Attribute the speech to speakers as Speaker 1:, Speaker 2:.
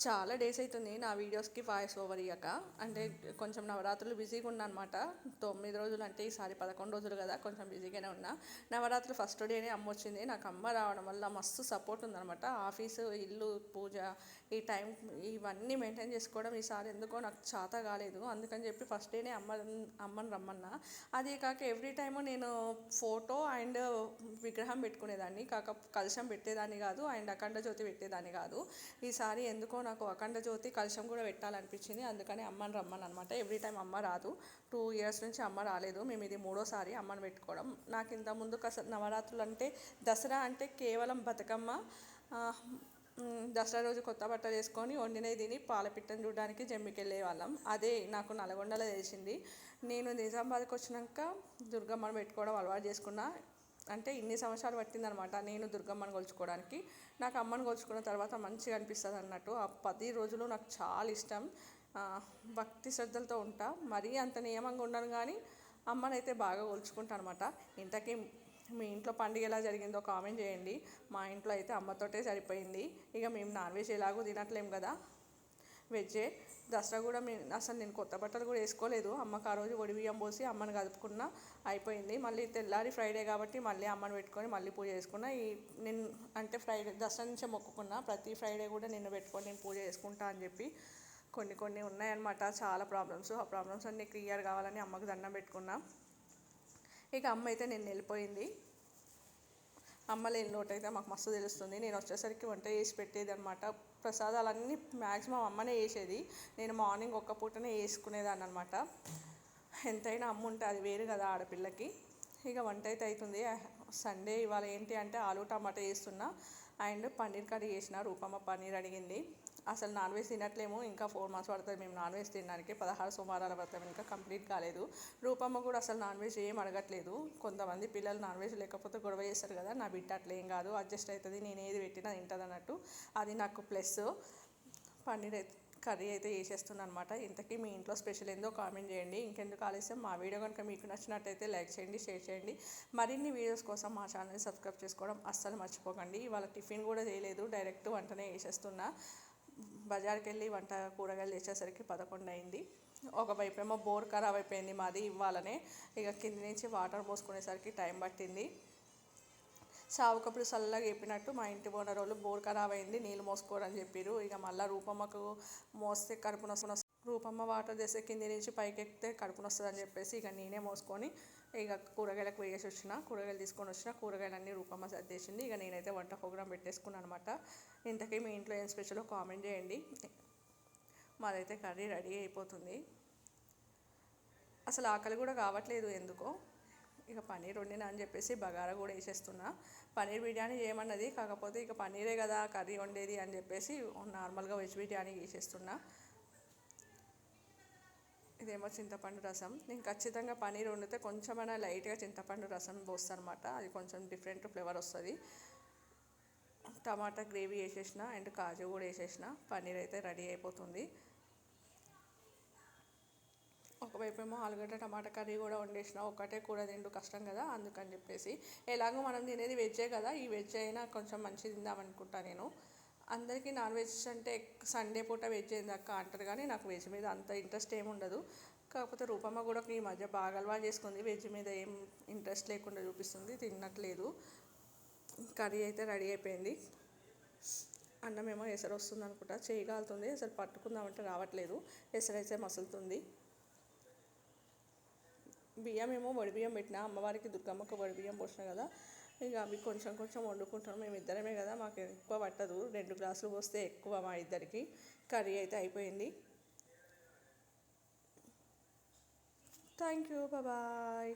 Speaker 1: చాలా డేస్ అవుతుంది నా వీడియోస్కి వాయిస్ ఓవర్ ఇయ్యక. అంటే కొంచెం నవరాత్రులు బిజీగా ఉన్నా అనమాట. 9 రోజులు అంటే ఈసారి 11 రోజులు కదా, కొంచెం బిజీగానే ఉన్నా. నవరాత్రులు ఫస్ట్ డేనే అమ్మ వచ్చింది. నాకు అమ్మ రావడం వల్ల మస్తు సపోర్ట్ ఉందనమాట. ఆఫీసు, ఇల్లు, పూజ, ఈ టైం ఇవన్నీ మెయింటైన్ చేసుకోవడం ఈసారి ఎందుకో నాకు చేత కాలేదు. అందుకని చెప్పి ఫస్ట్ డేనే అమ్మని రమ్మన్నా. అదే కాక ఎవ్రీ టైము నేను ఫోటో అండ్ విగ్రహం పెట్టుకునేదాన్ని, కలశం పెట్టేదాన్ని కాదు, అండ్ అఖండ జ్యోతి పెట్టేదాన్ని కాదు. ఈసారి ఎందుకో నాకు అఖండ జ్యోతి కలశం కూడా పెట్టాలనిపించింది. అందుకని అమ్మని రమ్మని అనమాట. ఎవ్రీ టైం అమ్మ రాదు. 2 years నుంచి అమ్మ రాలేదు. మేము ఇది 3వ సారి అమ్మని పెట్టుకోవడం. నాకు ఇంతకుముందు నవరాత్రులు అంటే, దసరా అంటే కేవలం బతుకమ్మ, దసరా రోజు కొత్త బట్టలు వేసుకొని వండినవి తిని పాలపిట్టను చూడడానికి జమ్మికి వెళ్ళే వాళ్ళం. అదే నాకు నల్గొండలో తెలిసింది. నేను నిజామాబాద్కి వచ్చినాక దుర్గమ్మను పెట్టుకోవడం అలవాటు చేసుకున్నా. అంటే ఇన్ని సంవత్సరాలు పట్టిందనమాట నేను దుర్గమ్మను కొలుచుకోవడానికి. నాకు అమ్మను కొలుచుకున్న తర్వాత మంచిగా అనిపిస్తుంది అన్నట్టు. ఆ 10 రోజులు నాకు చాలా ఇష్టం. భక్తి శ్రద్ధలతో ఉంటా. మరీ అంత నియమంగా ఉండను కానీ అమ్మనైతే బాగా కొలుచుకుంటా అనమాట. ఇంతకీ మీ ఇంట్లో పండుగ ఎలా జరిగిందో కామెంట్ చేయండి. మా ఇంట్లో అయితే అమ్మతోటే సరిపోయింది. ఇక మేము నాన్ వెజ్ ఎలాగో తినట్లేం కదా, వెజ్జే. దసరా కూడా అసలు నేను కొత్త బట్టలు కూడా వేసుకోలేదు. అమ్మకు ఆ రోజు ఒడి బియ్యం పోసి అమ్మని కలుపుకున్నా, అయిపోయింది. మళ్ళీ తెల్లారి ఫ్రైడే కాబట్టి మళ్ళీ అమ్మని పెట్టుకొని మళ్ళీ పూజ చేసుకున్నా. నేను అంటే ఫ్రైడే దసరా నుంచే మొక్కుకున్నా, ప్రతి ఫ్రైడే కూడా నిన్ను పెట్టుకొని నేను పూజ చేసుకుంటా అని చెప్పి. కొన్ని ఉన్నాయన్నమాట చాలా ప్రాబ్లమ్స్. ఆ ప్రాబ్లమ్స్ అన్నీ క్లియర్ కావాలని అమ్మకు దండం పెట్టుకున్నా. ఇక అమ్మ అయితే నేను వెళ్ళిపోయింది. అమ్మ లేని లోటు అయితే మాకు మస్తు తెలుస్తుంది. నేను వచ్చేసరికి వంట చేసి పెట్టేది అనమాట. ప్రసాదాలన్నీ మ్యాక్సిమం అమ్మనే చేసేది. నేను మార్నింగ్ ఒక్క పూటనే వేసుకునేదాన్ని అనమాట. ఎంతైనా అమ్మ ఉంటే అది వేరు కదా ఆడపిల్లకి. ఇక వంట అయితే అవుతుంది. సండే ఇవాళ ఏంటి అంటే ఆలు టమాటా చేస్తున్నా, అండ్ పన్నీర్ కర్రీ చేసిన. రూపమ్మ పన్నీర్ అడిగింది. అసలు నాన్ వెజ్ తినట్లేము, ఇంకా 4 months పడుతుంది మేము నాన్ వెజ్ తినడానికి. 16 సోమవారాల వ్రతం ఇంకా కంప్లీట్ కాలేదు. రూపమ్మ కూడా అసలు నాన్ వెజ్ ఏం అడగట్లేదు. కొంతమంది పిల్లలు నాన్ వెజ్ లేకపోతే గొడవ చేస్తారు కదా, నా బిడ్డ అట్లా ఏం కాదు, అడ్జస్ట్ అవుతుంది, నేను ఏది పెట్టినా తింటుంది అన్నట్టు. అది నాకు ప్లస్. పన్నీర్ కర్రీ అయితే చేసేస్తున్నాను అనమాట. ఇంతకీ మీ ఇంట్లో స్పెషల్ ఏందో కామెంట్ చేయండి. ఇంకెందుకు ఆలస్యం, మా వీడియో కనుక మీకు నచ్చినట్టయితే లైక్ చేయండి, షేర్ చేయండి. మరిన్ని వీడియోస్ కోసం మా ఛానల్ని సబ్స్క్రైబ్ చేసుకోవడం అస్సలు మర్చిపోకండి. ఇవాళ టిఫిన్ కూడా చేయలేదు, డైరెక్ట్ వంటనే చేసేస్తున్నా. బజార్కి వెళ్ళి కూరగాయలు తెచ్చేసరికి 11 అయింది. ఒకవైపు ఏమో బోర్ ఖరాబ్ అయిపోయింది మాది ఇవ్వాలనే. ఇక కింది నుంచి వాటర్ పోసుకునేసరికి టైం పట్టింది. సావుకప్పుడు చల్లగా చెప్పినట్టు మా ఇంటి ఓనర్ వాళ్ళు బోర్ ఖరాబ్ అయింది, నీళ్ళు మోసుకోరని చెప్పారు. ఇక మళ్ళీ రూపమ్మకు మోస్తే కడుపున రూపమ్మ వాటర్ తెస్తే కింది నుంచి పైకి ఎక్కితే కడుపున వస్తుందని చెప్పేసి ఇక నేనే మోసుకొని ఇక కూరగాయలకు వేసి వచ్చిన. కూరగాయలు తీసుకొని వచ్చిన, కూరగాయలన్నీ రూపమ్మ సర్దేసింది. ఇక నేనైతే వంట ప్రోగ్రాం పెట్టేసుకున్నాను అనమాట. ఇంతకీ మీ ఇంట్లో ఏం స్పెషలో కామెంట్ చేయండి. మాదైతే కర్రీ రెడీ అయిపోతుంది. అసలు ఆకలి కూడా కావట్లేదు ఎందుకో. ఇక పన్నీర్ వండినా అని చెప్పేసి బగారా కూడా వేసేస్తున్నా. పన్నీర్ బిర్యానీ చేయమన్నది, కాకపోతే ఇక పన్నీరే కదా కర్రీ వండేది అని చెప్పేసి నార్మల్గా వెజ్ బిర్యానీ చేసేస్తున్నా. ఇదేమో చింతపండు రసం. నేను ఖచ్చితంగా పన్నీర్ వండితే కొంచెమైనా లైట్గా చింతపండు రసం పోస్తాను అనమాట. అది కొంచెం డిఫరెంట్ ఫ్లేవర్ వస్తుంది. టమాటా గ్రేవీ వేసేసిన అండ్ కాజు కూడా వేసేసిన. పన్నీర్ అయితే రెడీ అయిపోతుంది. ఒకవైపు ఏమో ఆలుగడ్డ టమాటా కర్రీ కూడా వండేసిన. ఒకటే కూర తిండు కష్టం కదా, అందుకని చెప్పేసి. ఎలాగో మనం తినేది వెజ్జే కదా, ఈ వెజ్ అయినా కొంచెం మంచిగా తిందామనుకుంటా నేను. అందరికీ నాన్ వెజ్ అంటే సండే పూట వెజ్ ఏందక్క అంటారు కానీ నాకు వెజ్ మీద అంత ఇంట్రెస్ట్ ఏమి ఉండదు. కాకపోతే రూపమ్మ కూడా ఈ మధ్య బాగా అలవాటు చేసుకుంది. వెజ్ మీద ఏం ఇంట్రెస్ట్ లేకుండా చూపిస్తుంది, తినట్లేదు. కర్రీ అయితే రెడీ అయిపోయింది. అన్నం ఏమో ఎసరు వస్తుంది అనుకుంటా, చేయగలుగుతుంది. అసలు పట్టుకుందామంటే రావట్లేదు. ఎసరు అయితే మసులుతుంది. బియ్యం ఏమో వడి బియ్యం పెట్టిన, అమ్మవారికి దుర్గమ్మకు వడి బియ్యం పోసిన కదా, ఇక అవి కొంచెం వండుకుంటాం. మేము ఇద్దరమే కదా, మాకు ఎక్కువ పట్టదు. 2 గ్లాసులు పోస్తే ఎక్కువ మా ఇద్దరికి. కర్రీ అయితే అయిపోయింది. Thank you, bye.